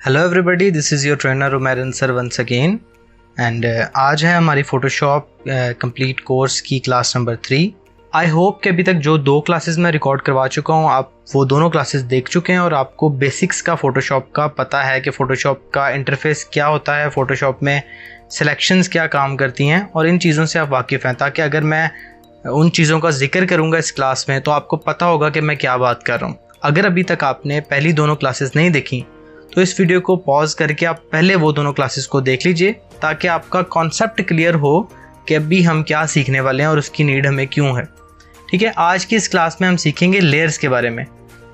Hello everybody, this is your trainer Umairan sir once again and आज है हमारी Photoshop complete course की class number 3। I hope कि अभी तक जो 2 क्लासेस मैं रिकॉर्ड करवा चुका हूँ आप वो दोनों क्लासेस देख चुके हैं और आपको बेसिक्स का फ़ोटोशॉप का पता है कि फ़ोटोशॉप का इंटरफेस क्या होता है, फ़ोटोशॉप में सिलेक्शंस क्या काम करती हैं और इन चीज़ों से आप वाकिफ़ हैं, ताकि अगर मैं उन चीज़ों का जिक्र करूँगा इस क्लास में तो आपको पता होगा कि मैं क्या बात कर रहा हूँ। अगर अभी तक आपने पहली दोनों क्लासेस नहीं देखी तो इस वीडियो को पॉज करके आप पहले वो दोनों क्लासेस को देख लीजिए, ताकि आपका कॉन्सेप्ट क्लियर हो कि अभी हम क्या सीखने वाले हैं और उसकी नीड हमें क्यों है। ठीक है, आज की इस क्लास में हम सीखेंगे लेयर्स के बारे में।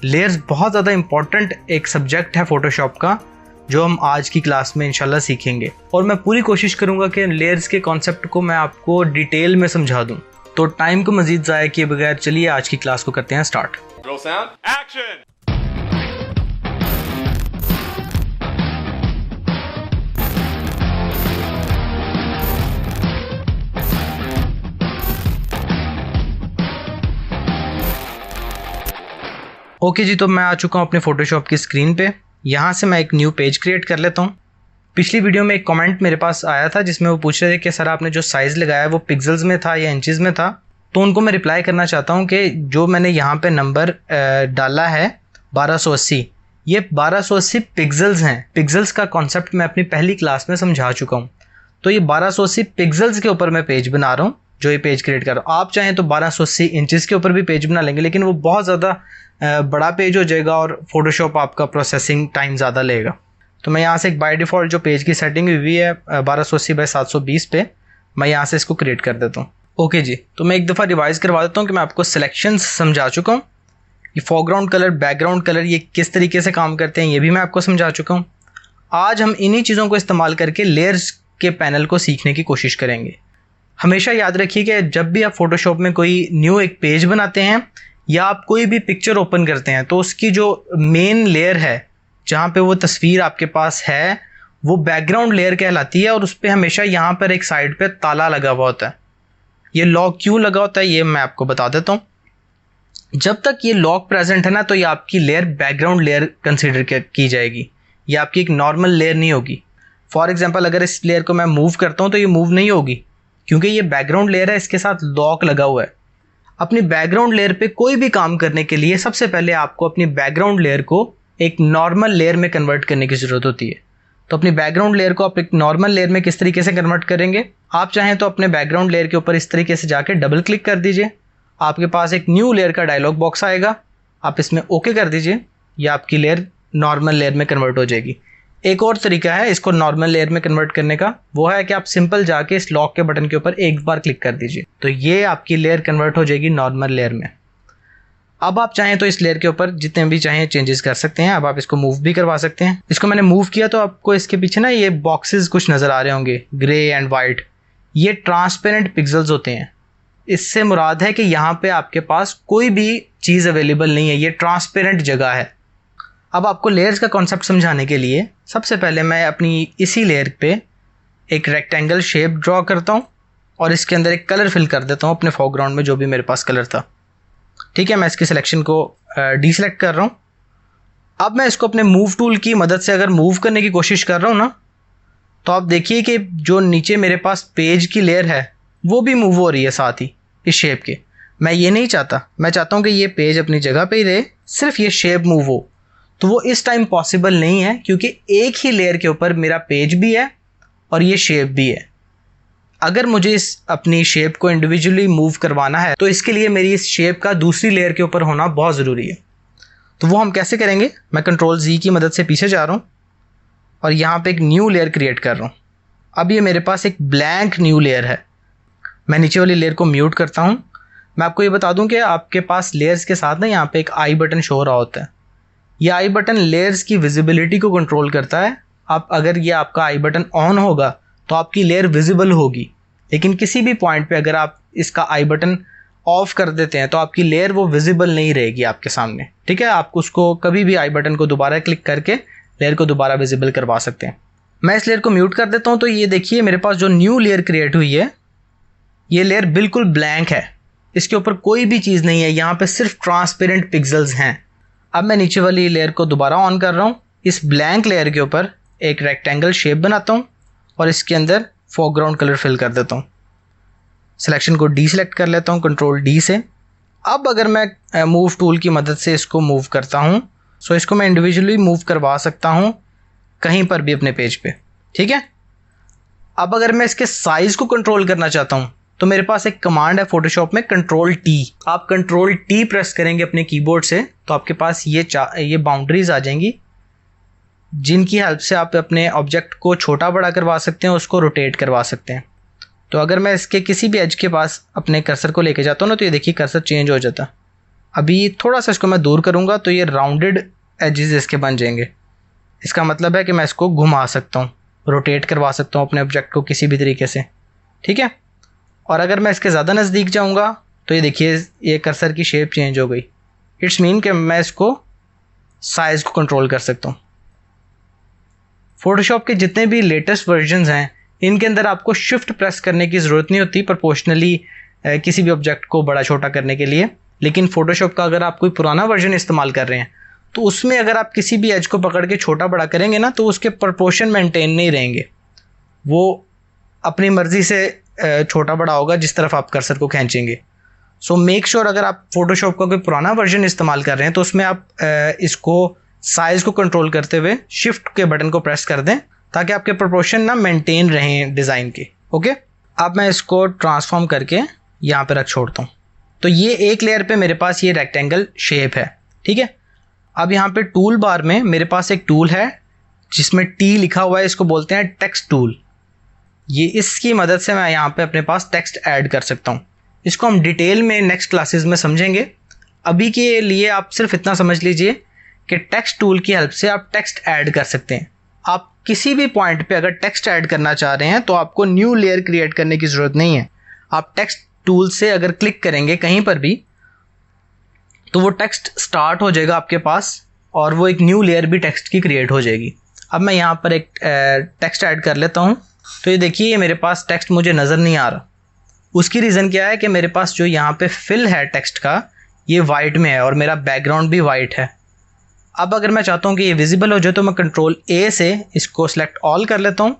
लेयर्स बहुत ज़्यादा इंपॉर्टेंट एक सब्जेक्ट है फ़ोटोशॉप का, जो हम आज की क्लास में इंशाल्लाह सीखेंगे और मैं पूरी कोशिश करूँगा कि लेयर्स के कॉन्सेप्ट को मैं आपको डिटेल में समझा दूँ। तो टाइम को मज़ीद ज़ाया किए बगैर चलिए आज की क्लास को करते हैं start. Roll sound. Action! Okay जी, तो मैं आ चुका हूँ अपने फ़ोटोशॉप की स्क्रीन पे। यहाँ से मैं एक न्यू पेज क्रिएट कर लेता हूँ। पिछली वीडियो में एक कमेंट मेरे पास आया था जिसमें वो पूछ रहे थे कि सर आपने जो साइज़ लगाया है वो पिक्सल्स में था या इंचेस में था। तो उनको मैं रिप्लाई करना चाहता हूँ कि जो मैंने यहाँ पे नंबर डाला है 1280, ये 1280 पिक्सल्स हैं। पिक्सल्स का कॉन्सेप्ट मैं अपनी पहली क्लास में समझा चुका हूँ। तो ये 1280 पिक्सल्स के ऊपर मैं पेज बना रहा हूँ, जो ये पेज क्रिएट कर रहा हूँ। आप चाहें तो 1280 इंचेस के ऊपर भी पेज बना लेंगे, लेकिन वो बहुत ज़्यादा बड़ा पेज हो जाएगा और फोटोशॉप आपका प्रोसेसिंग टाइम ज़्यादा लेगा। तो मैं यहाँ से एक बाय डिफ़ॉल्ट जो पेज की सेटिंग हुई है 1280 बाई 720 पे, मैं यहाँ से इसको क्रिएट कर देता हूँ। ओके जी, तो मैं एक दफ़ा रिवाइज़ करवा देता हूँ कि मैं आपको सिलेक्शंस समझा चुका हूँ। ये फोरग्राउंड कलर, बैकग्राउंड कलर ये किस तरीके से काम करते हैं ये भी मैं आपको समझा चुका हूँ। आज हम इन्हीं चीज़ों को इस्तेमाल करके लेयर्स के पैनल को सीखने की कोशिश करेंगे। हमेशा याद रखिए कि जब भी आप फोटोशॉप में कोई न्यू एक पेज बनाते हैं या आप कोई भी पिक्चर ओपन करते हैं तो उसकी जो मेन लेयर है जहाँ पे वो तस्वीर आपके पास है वो बैकग्राउंड लेयर कहलाती है और उस पर हमेशा यहाँ पर एक साइड पे ताला लगा हुआ होता है। ये लॉक क्यों लगा होता है ये मैं आपको बता देता हूँ। जब तक ये लॉक प्रेजेंट है ना तो ये आपकी लेयर बैकग्राउंड लेयर कंसिडर की जाएगी, ये आपकी एक नॉर्मल लेयर नहीं होगी। फॉर एग्जाम्पल अगर इस लेयर को मैं मूव करता हूँ तो ये मूव नहीं होगी क्योंकि ये बैकग्राउंड लेयर है, इसके साथ लॉक लगा हुआ है। अपनी बैकग्राउंड लेयर पे कोई भी काम करने के लिए सबसे पहले आपको अपनी बैकग्राउंड लेयर को एक नॉर्मल लेयर में कन्वर्ट करने की ज़रूरत होती है। तो अपनी बैकग्राउंड लेयर को आप एक नॉर्मल लेयर में किस तरीके से कन्वर्ट करेंगे, आप चाहें तो अपने बैकग्राउंड लेयर के ऊपर इस तरीके से जाके डबल क्लिक कर दीजिए। आपके पास एक न्यू लेयर का डायलॉग बॉक्स आएगा, आप इसमें ओके कर दीजिए, या आपकी लेयर नॉर्मल लेयर में कन्वर्ट हो जाएगी। एक और तरीका है इसको नॉर्मल लेयर में कन्वर्ट करने का, वो है कि आप सिंपल जाके इस लॉक के बटन के ऊपर एक बार क्लिक कर दीजिए तो ये आपकी लेयर कन्वर्ट हो जाएगी नॉर्मल लेयर में। अब आप चाहें तो इस लेयर के ऊपर जितने भी चाहें चेंजेस कर सकते हैं। अब आप इसको मूव भी करवा सकते हैं। इसको मैंने मूव किया तो आपको इसके पीछे ना ये बॉक्सेस कुछ नज़र आ रहे होंगे, ग्रे एंड वाइट। ये ट्रांसपेरेंट पिक्सल्स होते हैं। इससे मुराद है कि यहाँ पे आपके पास कोई भी चीज़ अवेलेबल नहीं है, ये ट्रांसपेरेंट जगह है। अब आपको लेयर्स का कॉन्सेप्ट समझाने के लिए सबसे पहले मैं अपनी इसी लेयर पे एक रेक्टेंगल शेप ड्रॉ करता हूँ और इसके अंदर एक कलर फिल कर देता हूँ अपने फोरग्राउंड में जो भी मेरे पास कलर था। ठीक है, मैं इसकी सिलेक्शन को डीसेलेक्ट कर रहा हूँ। अब मैं इसको अपने मूव टूल की मदद से अगर मूव करने की कोशिश कर रहा हूँ ना तो आप देखिए कि जो नीचे मेरे पास पेज की लेयर है वो भी मूव हो रही है साथ ही इस शेप के। मैं ये नहीं चाहता, मैं चाहता हूँ कि ये पेज अपनी जगह पे ही रहे, सिर्फ ये शेप मूव हो। तो वो इस टाइम पॉसिबल नहीं है क्योंकि एक ही लेयर के ऊपर मेरा पेज भी है और ये शेप भी है। अगर मुझे इस अपनी शेप को इंडिविजुअली मूव करवाना है तो इसके लिए मेरी इस शेप का दूसरी लेयर के ऊपर होना बहुत ज़रूरी है। तो वो हम कैसे करेंगे, मैं कंट्रोल Z की मदद से पीछे जा रहा हूँ और यहाँ पे एक न्यू लेयर क्रिएट कर रहा हूँ। अब ये मेरे पास एक ब्लैंक न्यू लेयर है। मैं नीचे वाली लेयर को म्यूट करता हूँ। मैं आपको ये बता दूँ कि आपके पास लेयर्स के साथ ना यहाँ पे एक आई बटन शो हो रहा होता है। ये आई बटन लेयर्स की विजिबिलिटी को कंट्रोल करता है। आप अगर ये आपका आई बटन ऑन होगा तो आपकी लेयर विजिबल होगी, लेकिन किसी भी पॉइंट पे अगर आप इसका आई बटन ऑफ कर देते हैं तो आपकी लेयर वो विजिबल नहीं रहेगी आपके सामने। ठीक है, आप उसको कभी भी आई बटन को दोबारा क्लिक करके लेयर को दोबारा विजिबल करवा सकते हैं। मैं इस लेयर को म्यूट कर देता हूँ तो ये देखिए मेरे पास जो न्यू लेयर क्रिएट हुई है ये लेयर बिल्कुल ब्लैंक है, इसके ऊपर कोई भी चीज़ नहीं है, यहाँ पे सिर्फ ट्रांसपेरेंट पिक्सल्स हैं। अब मैं नीचे वाली लेयर को दोबारा ऑन कर रहा हूँ इस ब्लैंक लेयर के ऊपर एक रेक्टेंगल शेप बनाता हूँ और इसके अंदर फोरग्राउंड कलर फिल कर देता हूँ। सिलेक्शन को डी सेलेक्ट कर लेता हूँ कंट्रोल डी से। अब अगर मैं मूव टूल की मदद से इसको मूव करता हूँ, सो इसको मैं इंडिविजुअली मूव करवा सकता हूँ कहीं पर भी अपने पेज पे, ठीक है। अब अगर मैं इसके साइज़ को कंट्रोल करना चाहता हूँ तो मेरे पास एक कमांड है फोटोशॉप में, कंट्रोल टी। आप कंट्रोल टी प्रेस करेंगे अपने कीबोर्ड से तो आपके पास ये बाउंड्रीज आ जाएंगी, जिनकी हेल्प से आप अपने ऑब्जेक्ट को छोटा बड़ा करवा सकते हैं, उसको रोटेट करवा सकते हैं। तो अगर मैं इसके किसी भी एज के पास अपने कर्सर को लेके जाता हूँ ना, तो ये देखिए कर्सर चेंज हो जाता है। अभी थोड़ा सा इसको मैं दूर करूँगा तो ये राउंडेड एजेस इसके बन जाएंगे। इसका मतलब है कि मैं इसको घुमा सकता हूँ, रोटेट करवा सकता हूँ अपने ऑब्जेक्ट को किसी भी तरीके से, ठीक है। और अगर मैं इसके ज़्यादा नज़दीक जाऊँगा तो ये देखिए ये कर्सर की शेप चेंज हो गई। इट्स मीन कि मैं इसको साइज़ को कंट्रोल कर सकता हूँ। फोटोशॉप के जितने भी लेटेस्ट वर्जन्स हैं इनके अंदर आपको शिफ्ट प्रेस करने की ज़रूरत नहीं होती प्रोपोर्शनली किसी भी ऑब्जेक्ट को बड़ा छोटा करने के लिए। लेकिन फोटोशॉप का अगर आप कोई पुराना वर्जन इस्तेमाल कर रहे हैं तो उसमें अगर आप किसी भी एज को पकड़ के छोटा बड़ा करेंगे ना तो उसके प्रोपोर्शन मेंटेन नहीं रहेंगे, वो अपनी मर्ज़ी से छोटा बड़ा होगा जिस तरफ आप कर्सर को खींचेंगे। सो मेक श्योर अगर आप फोटोशॉप का कोई पुराना वर्जन इस्तेमाल कर रहे हैं तो उसमें आप इसको साइज़ को कंट्रोल करते हुए शिफ्ट के बटन को प्रेस कर दें ताकि आपके प्रोपोर्शन ना मेंटेन रहें डिज़ाइन के। ओके, अब मैं इसको ट्रांसफॉर्म करके यहाँ पे रख छोड़ता हूँ। तो ये एक लेयर पे मेरे पास ये रेक्टेंगल शेप है, ठीक है। अब यहाँ पे टूल बार में मेरे पास एक टूल है जिसमें टी लिखा हुआ है, इसको बोलते हैं टेक्स्ट टूल। ये इसकी मदद से मैं यहाँ पे अपने पास टेक्स्ट ऐड कर सकता हूँ। इसको हम डिटेल में नेक्स्ट क्लासेस में समझेंगे। अभी के लिए आप सिर्फ इतना समझ लीजिए कि टेक्स्ट टूल की हेल्प से आप टेक्स्ट ऐड कर सकते हैं। आप किसी भी पॉइंट पे अगर टेक्स्ट ऐड करना चाह रहे हैं तो आपको न्यू लेयर क्रिएट करने की ज़रूरत नहीं है। आप टेक्स्ट टूल से अगर क्लिक करेंगे कहीं पर भी तो वो टेक्स्ट स्टार्ट हो जाएगा आपके पास और वो एक न्यू लेयर भी टेक्स्ट की क्रिएट हो जाएगी। अब मैं यहाँ पर एक टेक्स्ट ऐड कर लेता हूँ। तो ये देखिए ये मेरे पास टेक्स्ट मुझे नज़र नहीं आ रहा। उसकी रीज़न क्या है कि मेरे पास जो यहाँ पे फिल है टेक्स्ट का ये वाइट में है और मेरा बैकग्राउंड भी वाइट है। अब अगर मैं चाहता हूँ कि ये विजिबल हो जाए तो मैं कंट्रोल ए से इसको सेलेक्ट ऑल कर लेता हूँ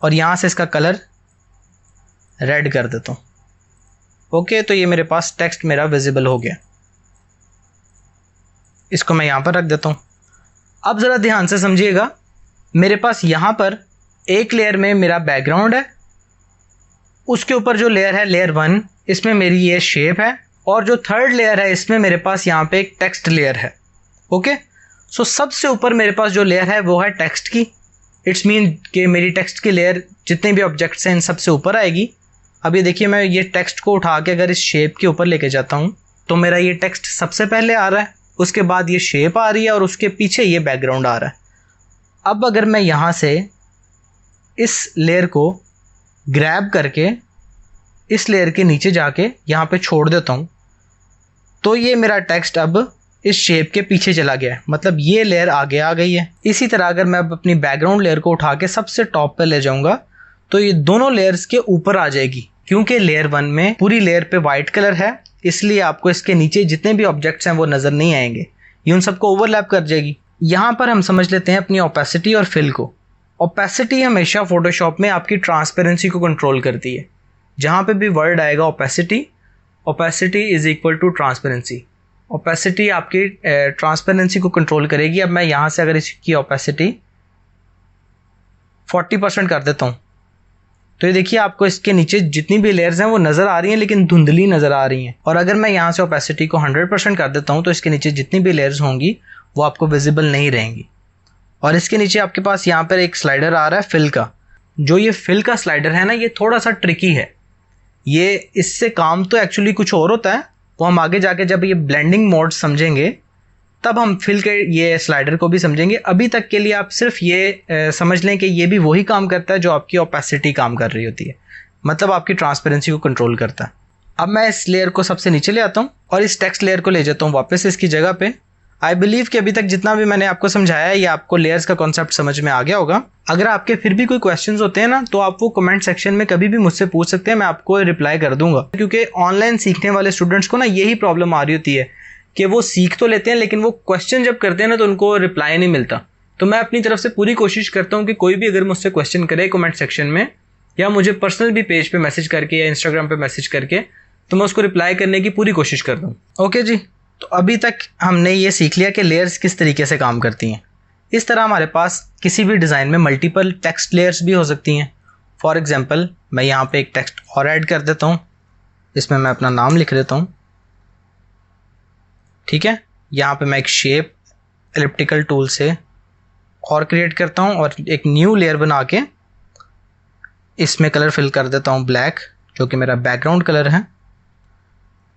और यहाँ से इसका कलर रेड कर देता हूँ। ओके, तो ये मेरे पास टेक्स्ट मेरा विजिबल हो गया। इसको मैं यहाँ पर रख देता हूँ। अब ज़रा ध्यान से समझिएगा, मेरे पास यहाँ पर एक लेयर में मेरा बैकग्राउंड है, उसके ऊपर जो लेयर है लेयर 1, इसमें मेरी ये शेप है और जो थर्ड लेयर है इसमें मेरे पास यहाँ पे एक टेक्स्ट लेयर है। ओके, सो सबसे ऊपर मेरे पास जो लेयर है वो है टेक्स्ट की। इट्स मीन कि मेरी टेक्स्ट की लेयर जितने भी ऑब्जेक्ट्स हैं इन सबसे ऊपर आएगी। अब ये देखिए मैं ये टेक्स्ट को उठा के अगर इस शेप के ऊपर लेके जाता हूँ तो मेरा ये टेक्स्ट सबसे पहले आ रहा है, उसके बाद ये शेप आ रही है और उसके पीछे ये बैकग्राउंड आ रहा है। अब अगर मैं यहाँ से इस लेयर को ग्रैब करके इस लेयर के नीचे जाके यहाँ पे छोड़ देता हूँ तो ये मेरा टेक्स्ट अब इस शेप के पीछे चला गया है, मतलब ये लेयर आगे आ गई है। इसी तरह अगर मैं अब अपनी बैकग्राउंड लेयर को उठा के सबसे टॉप पे ले जाऊँगा तो ये दोनों लेयर्स के ऊपर आ जाएगी। क्योंकि लेयर 1 में पूरी लेयर पे वाइट कलर है इसलिए आपको इसके नीचे जितने भी ऑब्जेक्ट्स हैं वो नज़र नहीं आएंगे, ये उन सबको ओवरलैप कर जाएगी। यहाँ पर हम समझ लेते हैं अपनी ओपेसिटी और फिल को। ओपेसिटी हमेशा फोटोशॉप में आपकी ट्रांसपेरेंसी को कंट्रोल करती है। जहाँ पे भी वर्ड आएगा opacity, opacity is equal to transparency. Opacity आपकी ट्रांसपेरेंसी को कंट्रोल करेगी। अब मैं यहाँ से अगर इसकी ओपेसिटी 40% कर देता हूँ तो ये देखिए आपको इसके नीचे जितनी भी लेयर्स हैं वो नज़र आ रही हैं लेकिन धुंधली नज़र आ रही हैं। और अगर मैं यहाँ से ओपेसिटी को 100% कर देता हूँ तो इसके नीचे जितनी भी लेयर्स होंगी वो आपको विजिबल नहीं रहेंगी। और इसके नीचे आपके पास यहाँ पर एक स्लाइडर आ रहा है फिल का। जो ये फिल का स्लाइडर है ना ये थोड़ा सा ट्रिकी है। ये इससे काम तो एक्चुअली कुछ और होता है, वो हम आगे जाके जब ये ब्लेंडिंग मोड समझेंगे तब हम फिल के ये स्लाइडर को भी समझेंगे। अभी तक के लिए आप सिर्फ ये समझ लें कि ये भी वही काम करता है जो आपकी ओपेसिटी काम कर रही होती है, मतलब आपकी ट्रांसपेरेंसी को कंट्रोल करता है। अब मैं इस लेयर को सबसे नीचे ले आता हूँ और इस टेक्स्ट लेयर को ले जाता हूँ वापस इसकी जगह पे। आई बिलीव कि अभी तक जितना भी मैंने आपको समझाया है ये आपको लेयर्स का कॉन्सेप्ट समझ में आ गया होगा। अगर आपके फिर भी कोई क्वेश्चंस होते हैं ना तो आप वो कमेंट सेक्शन में कभी भी मुझसे पूछ सकते हैं, मैं आपको रिप्लाई कर दूंगा। क्योंकि ऑनलाइन सीखने वाले स्टूडेंट्स को ना यही प्रॉब्लम आ रही होती है कि वो सीख तो लेते हैं लेकिन वो क्वेश्चन जब करते हैं ना तो उनको रिप्लाई नहीं मिलता तो मैं अपनी तरफ से पूरी कोशिश करता हूँ कि कोई भी अगर मुझसे क्वेश्चन करे कमेंट सेक्शन में या मुझे पर्सनल भी पेज पे मैसेज करके या इंस्टाग्राम पे मैसेज करके, तो मैं उसको रिप्लाई करने की पूरी कोशिश करता हूँ। ओके जी, तो अभी तक हमने ये सीख लिया कि लेयर्स किस तरीके से काम करती हैं। इस तरह हमारे पास किसी भी डिज़ाइन में मल्टीपल टेक्स्ट लेयर्स भी हो सकती हैं। फॉर एग्जांपल मैं यहाँ पे एक टेक्स्ट और ऐड कर देता हूँ, इसमें मैं अपना नाम लिख देता हूँ। ठीक है, यहाँ पे मैं एक शेप एलिप्टिकल टूल से और क्रिएट करता हूँ और एक न्यू लेयर बना के इसमें कलर फिल कर देता हूँ ब्लैक, जो कि मेरा बैकग्राउंड कलर है।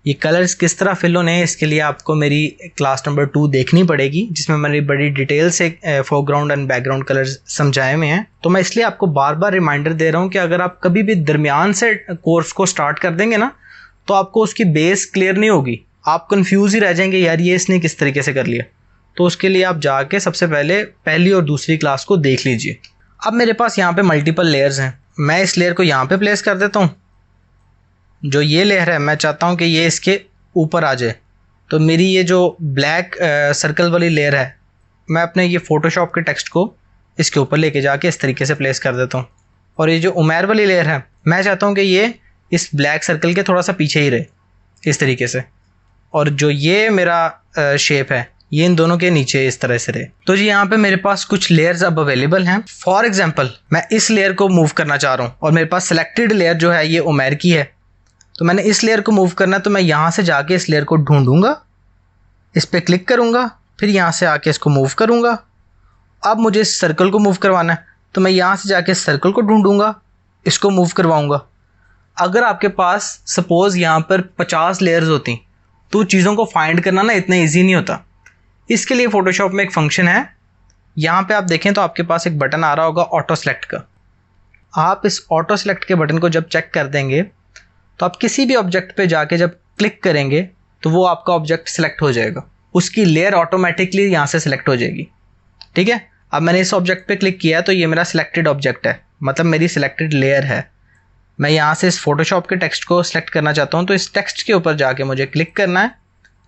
ये कलर्स किस तरह फिल होने हैं इसके लिए आपको मेरी क्लास नंबर 2 देखनी पड़ेगी, जिसमें मैंने बड़ी डिटेल से फोरग्राउंड एंड बैकग्राउंड कलर्स समझाए हुए हैं। तो मैं इसलिए आपको बार बार रिमाइंडर दे रहा हूँ कि अगर आप कभी भी दरमियान से कोर्स को स्टार्ट कर देंगे ना, तो आपको उसकी बेस क्लियर नहीं होगी, आप कंफ्यूज ही रह जाएंगे, यार ये इसने किस तरीके से कर लिया। तो उसके लिए आप जाके सबसे पहले पहली और दूसरी क्लास को देख लीजिए। अब मेरे पास यहाँ पे मल्टीपल लेयर्स हैं, मैं इस लेयर को यहाँ पे प्लेस कर देता हूँ। जो ये लेयर है मैं चाहता हूँ कि ये इसके ऊपर आ जाए, तो मेरी ये जो ब्लैक सर्कल वाली लेयर है, मैं अपने ये फोटोशॉप के टेक्स्ट को इसके ऊपर लेके जाके इस तरीके से प्लेस कर देता हूँ। और ये जो उमैर वाली लेयर है, मैं चाहता हूँ कि ये इस ब्लैक सर्कल के थोड़ा सा पीछे ही रहे, इस तरीके से। और जो ये मेरा शेप है, ये इन दोनों के नीचे इस तरह से रहे। तो जी यहाँ पे मेरे पास कुछ लेयर्स अब अवेलेबल हैं। फॉर एग्जांपल मैं इस लेयर को मूव करना चाह रहा हूँ और मेरे पास सिलेक्टेड लेयर जो है ये उमैर की है, तो मैंने इस लेयर को मूव करना है। तो मैं यहाँ से जाके इस लेयर को ढूंढूंगा, इस पर क्लिक करूँगा, फिर यहाँ से आके इसको मूव करूँगा। अब मुझे इस सर्कल को मूव करवाना है, तो मैं यहाँ से जाके इस सर्कल को ढूंढूंगा, इसको मूव करवाऊँगा। अगर आपके पास सपोज़ यहाँ पर 50 लेयर्स होती तो चीज़ों को फाइंड करना ना इतना ईजी नहीं होता। इसके लिए फ़ोटोशॉप में एक फंक्शन है, यहाँ पे आप देखें तो आपके पास एक बटन आ रहा होगा ऑटो सेलेक्ट का। आप इस ऑटो सेलेक्ट के बटन को जब चेक कर देंगे तो आप किसी भी ऑब्जेक्ट पे जाके जब क्लिक करेंगे तो वो आपका ऑब्जेक्ट सेलेक्ट हो जाएगा, उसकी लेयर ऑटोमेटिकली यहाँ से सिलेक्ट हो जाएगी। ठीक है, अब मैंने इस ऑब्जेक्ट पे क्लिक किया तो ये मेरा सिलेक्टेड ऑब्जेक्ट है, मतलब मेरी सिलेक्टेड लेयर है। मैं यहाँ से इस फोटोशॉप के टेक्स्ट को सिलेक्ट करना चाहता हूँ, तो इस टेक्स्ट के ऊपर जाके मुझे क्लिक करना है,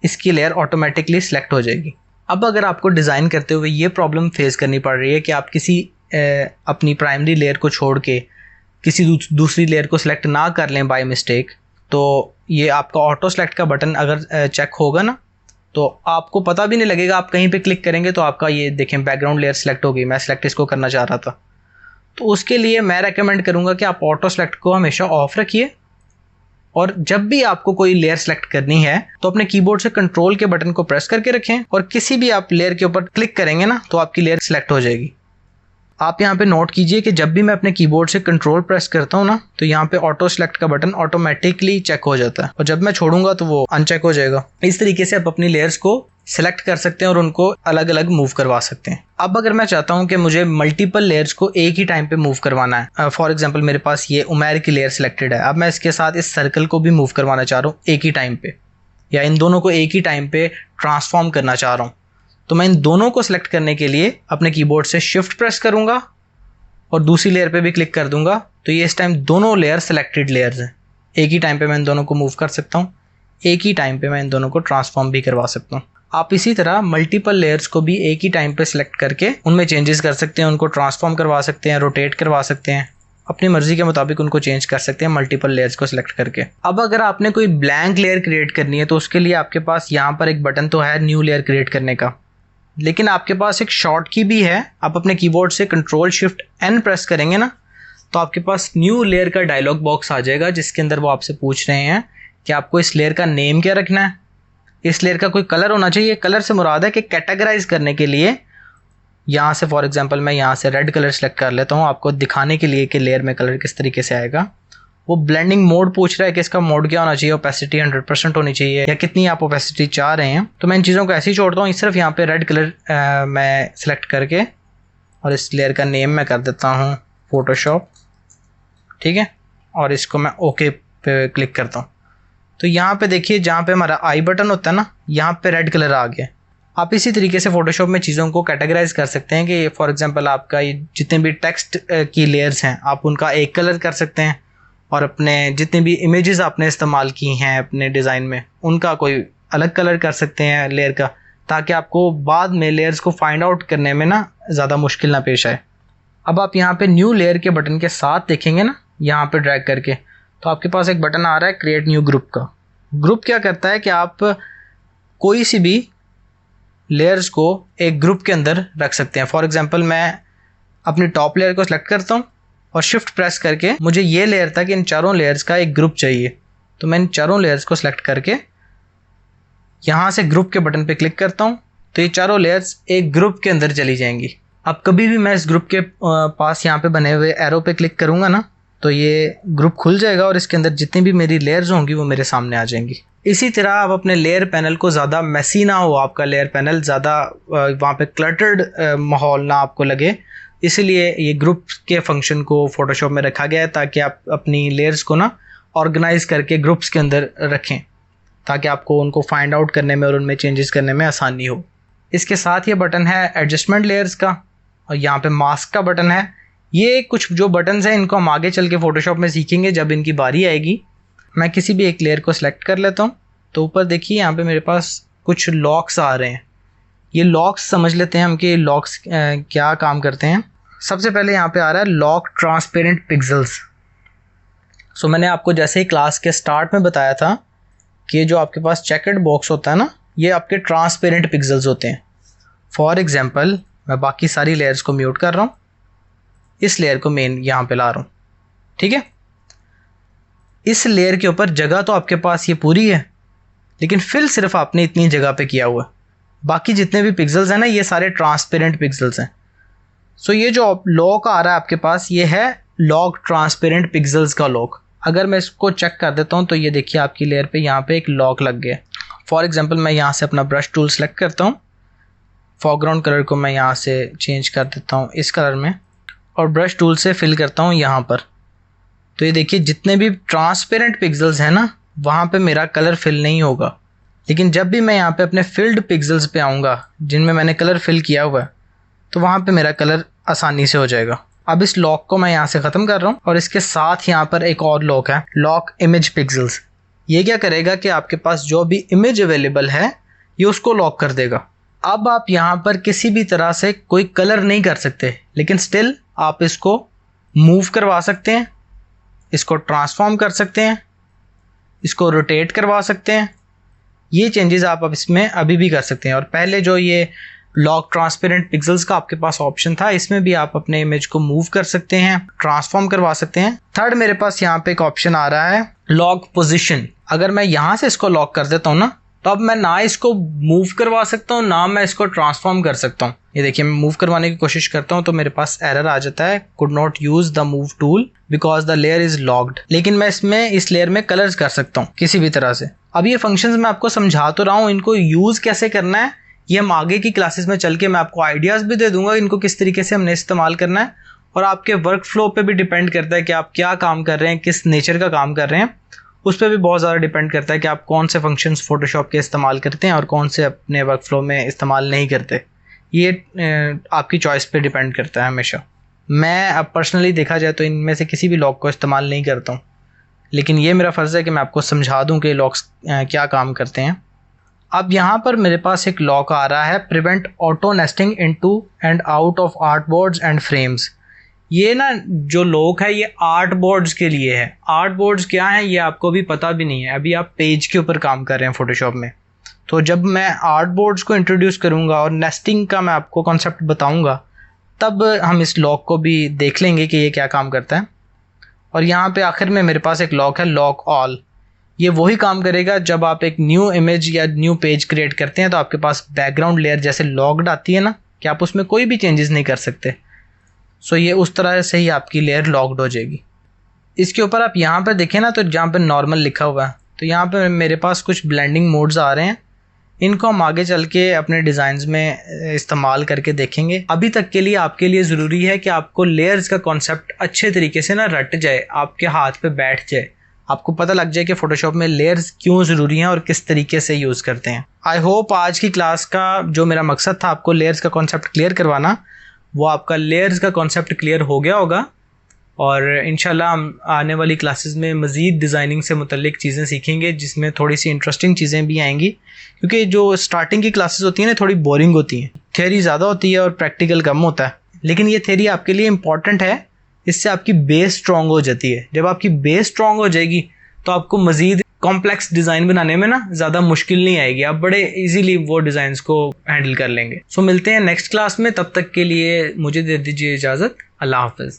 इसकी लेयर ऑटोमेटिकली सिलेक्ट हो जाएगी। अब अगर आपको डिज़ाइन करते हुए ये प्रॉब्लम फेस करनी पड़ रही है कि आप किसी अपनी प्राइमरी लेयर को छोड़ के किसी दूसरी लेयर को सिलेक्ट ना कर लें बाय मिस्टेक, तो ये आपका ऑटो सेलेक्ट का बटन अगर चेक होगा ना, तो आपको पता भी नहीं लगेगा। आप कहीं पे क्लिक करेंगे तो आपका ये देखें बैकग्राउंड लेयर सिलेक्ट हो गई। मैं सिलेक्ट इसको करना चाह रहा था, तो उसके लिए मैं रेकमेंड करूँगा कि आप ऑटो सेलेक्ट को हमेशा ऑफ रखिए, और जब भी आपको कोई लेयर सेलेक्ट करनी है तो अपने कीबोर्ड से कंट्रोल के बटन को प्रेस करके रखें, और किसी भी आप लेयर के ऊपर क्लिक करेंगे ना तो आपकी लेयर सेलेक्ट हो जाएगी। आप यहाँ पे नोट कीजिए कि जब भी मैं अपने कीबोर्ड से कंट्रोल प्रेस करता हूँ ना, तो यहाँ पे ऑटो सेलेक्ट का बटन ऑटोमेटिकली चेक हो जाता है, और जब मैं छोड़ूंगा तो वो अनचेक हो जाएगा। इस तरीके से आप अपनी लेयर्स को सेलेक्ट कर सकते हैं और उनको अलग अलग मूव करवा सकते हैं। अब अगर मैं चाहता हूँ कि मुझे मल्टीपल लेयर्स को एक ही टाइम पे मूव करवाना है, फॉर एग्जांपल मेरे पास ये उमैर की लेयर सिलेक्टेड है, अब मैं इसके साथ इस सर्कल को भी मूव करवाना चाह रहा हूँ एक ही टाइम पे, या इन दोनों को एक ही टाइम पे ट्रांसफॉर्म करना चाह रहा हूँ, तो मैं इन दोनों को सिलेक्ट करने के लिए अपने कीबोर्ड से शिफ्ट प्रेस करूँगा और दूसरी लेयर पे भी क्लिक कर दूंगा। तो ये इस टाइम दोनों लेयर सिलेक्टेड लेयर्स हैं, एक ही टाइम पे मैं इन दोनों को मूव कर सकता हूँ, एक ही टाइम पे मैं इन दोनों को ट्रांसफॉर्म भी करवा सकता हूँ। आप इसी तरह मल्टीपल लेयर्स को भी एक ही टाइम पे सिलेक्ट करके उनमें चेंजेस कर सकते हैं, उनको ट्रांसफॉर्म करवा सकते हैं, रोटेट करवा सकते हैं, अपनी मर्जी के मुताबिक उनको चेंज कर सकते हैं मल्टीपल लेयर्स को सिलेक्ट करके। अब अगर आपने कोई ब्लैंक लेयर क्रिएट करनी है तो उसके लिए आपके पास यहाँ पर एक बटन तो है न्यू लेयर क्रिएट करने का, लेकिन आपके पास एक शॉर्ट की भी है। आप अपने कीबोर्ड से कंट्रोल शिफ्ट एन प्रेस करेंगे ना, तो आपके पास न्यू लेयर का डायलॉग बॉक्स आ जाएगा, जिसके अंदर वो आपसे पूछ रहे हैं कि आपको इस लेयर का नेम क्या रखना है, इस लेयर का कोई कलर होना चाहिए। कलर से मुराद है कि कैटेगराइज करने के लिए यहाँ से फॉर एग्जांपल मैं यहाँ से रेड कलर सेलेक्ट कर लेता हूँ आपको दिखाने के लिए कि लेयर में कलर किस तरीके से आएगा। वो ब्लेंडिंग मोड पूछ रहा है कि इसका मोड क्या होना चाहिए, ओपेसिटी 100% होनी चाहिए या कितनी आप ओपेसिटी चाह रहे हैं। तो मैं इन चीज़ों को ऐसे ही छोड़ता हूँ, सिर्फ यहाँ पे रेड कलर मैं सिलेक्ट करके और इस लेयर का नेम मैं कर देता हूँ फोटोशॉप, ठीक है, और इसको मैं ओके पे क्लिक करता हूँ। तो यहाँ पे देखिए जहाँ पे हमारा आई बटन होता है ना, यहाँ पे रेड कलर आ गया। आप इसी तरीके से फोटोशॉप में चीज़ों को कैटेगराइज कर सकते हैं कि फॉर एग्जांपल आपका ये जितने भी टेक्स्ट की लेयर्स हैं आप उनका एक कलर कर सकते हैं, और अपने जितने भी इमेजेस आपने इस्तेमाल की हैं अपने डिज़ाइन में उनका कोई अलग कलर कर सकते हैं लेयर का, ताकि आपको बाद में लेयर्स को फाइंड आउट करने में ना ज़्यादा मुश्किल ना पेश आए। अब आप यहाँ पे न्यू लेयर के बटन के साथ देखेंगे ना, यहाँ पे ड्रैग करके, तो आपके पास एक बटन आ रहा है क्रिएट न्यू ग्रुप का। ग्रुप क्या करता है कि आप कोई सी भी लेयर्स को एक ग्रुप के अंदर रख सकते हैं। फॉर एग्जांपल मैं अपनी टॉप लेयर को सिलेक्ट करता हूँ और शिफ्ट प्रेस करके मुझे ये लेयर था कि इन चारों लेयर्स का एक ग्रुप चाहिए, तो मैं इन चारों लेयर्स को सिलेक्ट करके यहाँ से ग्रुप के बटन पे क्लिक करता हूँ, तो ये चारों लेयर्स एक ग्रुप के अंदर चली जाएंगी। अब कभी भी मैं इस ग्रुप के पास यहाँ पे बने हुए एरो पे क्लिक करूँगा ना, तो ये ग्रुप खुल जाएगा और इसके अंदर जितनी भी मेरी लेयर्स होंगी वो मेरे सामने आ जाएंगी। इसी तरह आप अपने लेयर पैनल को ज़्यादा मैसी ना हो, आपका लेयर पैनल ज़्यादा वहाँ पे क्लटर्ड माहौल ना आपको लगे, इसीलिए ये ग्रुप के फंक्शन को फोटोशॉप में रखा गया है ताकि आप अपनी लेयर्स को ना ऑर्गेनाइज करके ग्रुप्स के अंदर रखें, ताकि आपको उनको फाइंड आउट करने में और उनमें चेंजेस करने में आसानी हो। इसके साथ ये बटन है एडजस्टमेंट लेयर्स का, और यहाँ पे मास्क का बटन है। ये कुछ जो बटन्स हैं इनको हम आगे चल के फोटोशॉप में सीखेंगे जब इनकी बारी आएगी। मैं किसी भी एक लेयर को सिलेक्ट कर लेता हूँ, तो ऊपर देखिए यहाँ पे मेरे पास कुछ लॉक्स आ रहे हैं। ये लॉक्स समझ लेते हैं हम कि लॉक्स क्या काम करते हैं। सबसे पहले यहाँ पे आ रहा है लॉक ट्रांसपेरेंट पिक्सेल्स। सो मैंने आपको जैसे ही क्लास के स्टार्ट में बताया था कि जो आपके पास चेकर्ड बॉक्स होता है ना, ये आपके ट्रांसपेरेंट पिक्सेल्स होते हैं। फॉर एग्जांपल मैं बाकी सारी लेयर्स को म्यूट कर रहा हूँ, इस लेयर को मेन यहाँ पे ला रहा हूँ, ठीक है। इस लेयर के ऊपर जगह तो आपके पास ये पूरी है, लेकिन फिल सिर्फ आपने इतनी जगह पे किया हुआ है। बाकी जितने भी पिक्सेल्स हैं ना, ये सारे ट्रांसपेरेंट पिक्सेल्स हैं। सो ये जो लॉक आ रहा है आपके पास, ये है लॉक ट्रांसपेरेंट पिक्सेल्स का लॉक। अगर मैं इसको चेक कर देता हूँ तो ये देखिए आपकी लेयर पे यहाँ पे एक लॉक लग गया। फॉर एग्जांपल मैं यहाँ से अपना ब्रश टूल सेलेक्ट करता हूँ, फॉरग्राउंड कलर को मैं यहाँ से चेंज कर देता हूँ इस कलर में, और ब्रश टूल से फिल करता हूँ यहाँ पर। तो ये देखिए जितने भी ट्रांसपेरेंट पिक्सेल्स हैं ना, वहाँ पे मेरा कलर फिल नहीं होगा। लेकिन जब भी मैं यहाँ पे अपने फिल्ड पिक्सेल्स पे आऊँगा जिनमें मैंने कलर फिल किया हुआ है, तो वहाँ पे मेरा कलर आसानी से हो जाएगा। अब इस लॉक को मैं यहाँ से ख़त्म कर रहा हूँ, और इसके साथ यहाँ पर एक और लॉक है, लॉक इमेज पिक्सेल्स। ये क्या करेगा कि आपके पास जो भी इमेज अवेलेबल है ये उसको लॉक कर देगा। अब आप यहाँ पर किसी भी तरह से कोई कलर नहीं कर सकते, लेकिन स्टिल आप इसको मूव करवा सकते हैं, इसको ट्रांसफॉर्म कर सकते हैं, इसको रोटेट करवा सकते हैं। ये चेंजेस आप अब इसमें अभी भी कर सकते हैं। और पहले जो ये लॉक ट्रांसपेरेंट पिक्सेल्स का आपके पास ऑप्शन था, इसमें भी आप अपने इमेज को मूव कर सकते हैं, ट्रांसफॉर्म करवा सकते हैं। थर्ड मेरे पास यहाँ पे एक ऑप्शन आ रहा है लॉक पोजीशन। अगर मैं यहाँ से इसको लॉक कर देता हूँ ना, तो अब मैं ना इसको मूव करवा सकता हूँ ना मैं इसको ट्रांसफॉर्म कर सकता हूँ। ये देखिए मैं मूव करवाने की कोशिश करता हूँ तो मेरे पास एरर आ जाता है, could not use the move tool because the layer is locked. लेकिन मैं इस लेयर में कलर्स कर सकता हूँ किसी भी तरह से। अब ये फंक्शंस मैं आपको समझा तो रहा हूँ, इनको यूज कैसे करना है ये हम आगे की क्लासेस में चल के मैं आपको आइडियाज़ भी दे दूंगा इनको किस तरीके से हमने इस्तेमाल करना है। और आपके वर्क फ्लो पे भी डिपेंड करता है कि आप क्या काम कर रहे हैं, किस नेचर का काम कर रहे हैं, उस पर भी बहुत ज़्यादा डिपेंड करता है कि आप कौन से फंक्शंस फोटोशॉप के इस्तेमाल करते हैं और कौन से अपने वर्क फ्लो में इस्तेमाल नहीं करते। ये आपकी चॉइस पे डिपेंड करता है हमेशा। मैं अब पर्सनली देखा जाए तो इनमें से किसी भी लॉक को इस्तेमाल नहीं करता हूँ, लेकिन ये मेरा फ़र्ज़ है कि मैं आपको समझा दूँ कि लॉक्स क्या काम करते हैं। अब यहाँ पर मेरे पास एक लॉक आ रहा है prevent auto nesting into and out of art boards and frames. ये ना जो लॉक है ये आर्ट बोर्ड्स के लिए है। आर्ट बोर्ड्स क्या हैं ये आपको भी पता भी नहीं है, अभी आप पेज के ऊपर काम कर रहे हैं फोटोशॉप में। तो जब मैं आर्ट बोर्ड्स को इंट्रोड्यूस करूँगा और नेस्टिंग का मैं आपको कॉन्सेप्ट बताऊँगा, तब हम इस लॉक को भी देख लेंगे कि ये क्या काम करता है। और यहाँ पे आखिर में मेरे पास एक लॉक है लॉक ऑल। ये वही काम करेगा जब आप एक न्यू इमेज या न्यू पेज क्रिएट करते हैं तो आपके पास बैकग्राउंड लेयर जैसे लॉक्ड आती है ना, कि आप उसमें कोई भी चेंजेस नहीं कर सकते। सो ये उस तरह से ही आपकी लेयर लॉक्ड हो जाएगी। इसके ऊपर आप यहाँ पर देखें ना, तो जहाँ पर नॉर्मल लिखा हुआ है, तो यहाँ पर मेरे पास कुछ ब्लेंडिंग मोड्स आ रहे हैं। इनको हम आगे चल के अपने डिज़ाइंस में इस्तेमाल करके देखेंगे। अभी तक के लिए आपके लिए ज़रूरी है कि आपको लेयर्स का कॉन्सेप्ट अच्छे तरीके से ना रट जाए, आपके हाथ पे बैठ जाए, आपको पता लग जाए कि फ़ोटोशॉप में लेयर्स क्यों ज़रूरी हैं और किस तरीके से यूज़ करते हैं। आई होप आज की क्लास का जो मेरा मकसद था आपको लेयर्स का कॉन्सेप्ट क्लियर करवाना, वो आपका लेयर्स का कॉन्सेप्ट क्लियर हो गया होगा। और इंशाल्लाह हम आने वाली क्लासेस में मज़ीद डिज़ाइनिंग से मुतल्लिक चीज़ें सीखेंगे, जिसमें थोड़ी सी इंटरेस्टिंग चीज़ें भी आएंगी, क्योंकि जो स्टार्टिंग की क्लासेस होती हैं ना थोड़ी बोरिंग होती हैं, थ्योरी ज़्यादा होती है और प्रैक्टिकल कम होता है। लेकिन ये थ्योरी आपके लिए इंपॉर्टेंट है, इससे आपकी बेस स्ट्रॉन्ग हो जाती है। जब आपकी बेस स्ट्रॉन्ग हो जाएगी तो आपको मज़ीद कॉम्प्लेक्स डिज़ाइन बनाने में ना ज़्यादा मुश्किल नहीं आएगी, आप बड़े इजीली वो डिज़ाइंस को हैंडल कर लेंगे। सो मिलते हैं नेक्स्ट क्लास में, तब तक के लिए मुझे दे दीजिए इजाज़त। अल्लाह हाफ़िज़।